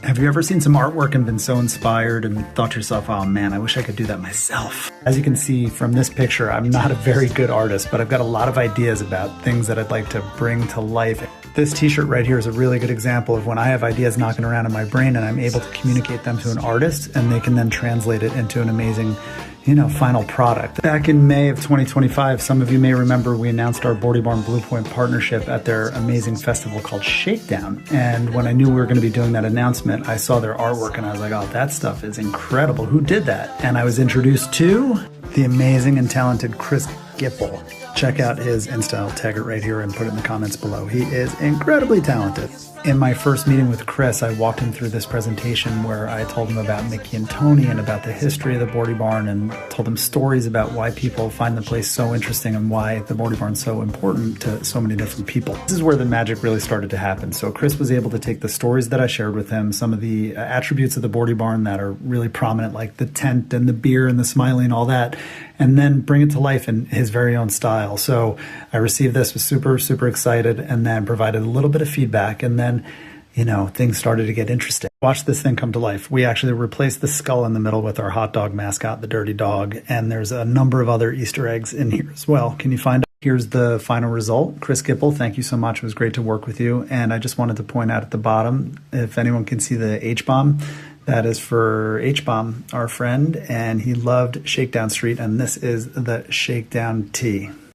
Have you ever seen some artwork and been so inspired and thought to yourself, oh man, I wish I could do that myself? As you can see from this picture, I'm not a very good artist, but I've got a lot of ideas about things that I'd like to bring to life. This t-shirt right here is a really good example of when I have ideas knocking around in my brain and I'm able to communicate them to an artist and they can then translate it into an amazing final product. Back in May of 2025, some of you may remember we announced our Boardy Barn Bluepoint partnership at their amazing festival called Shakedown. And when I knew we were going to be doing that announcement, I saw their artwork and I was like, oh, that stuff is incredible. Who did that? And I was introduced to the amazing and talented Chris Gipple. Check out his Insta. I'll tag it right here and put it in the comments below. He is incredibly talented. In my first meeting with Chris, I walked him through this presentation where I told him about Mickey and Tony and about the history of the Boardy Barn and told him stories about why people find the place so interesting and why the Boardy Barn is so important to so many different people. This is where the magic really started to happen. So Chris was able to take the stories that I shared with him, some of the attributes of the Boardy Barn that are really prominent, like the tent and the beer and the smiley and all that, and then bring it to life in his very own style. So I received this, was super, super excited, and then provided a little bit of feedback, and then things started to get interesting. Watch this thing come to life. We actually replaced the skull in the middle with our hot dog mascot, the Dirty Dog, and there's a number of other Easter eggs in here as well. Can you find out? Here's the final result. Chris Gipple, thank you so much. It was great to work with you. And I just wanted to point out at the bottom, if anyone can see the H-bomb, that is for H-bomb, our friend, and he loved Shakedown Street, and this is the Shakedown Tea.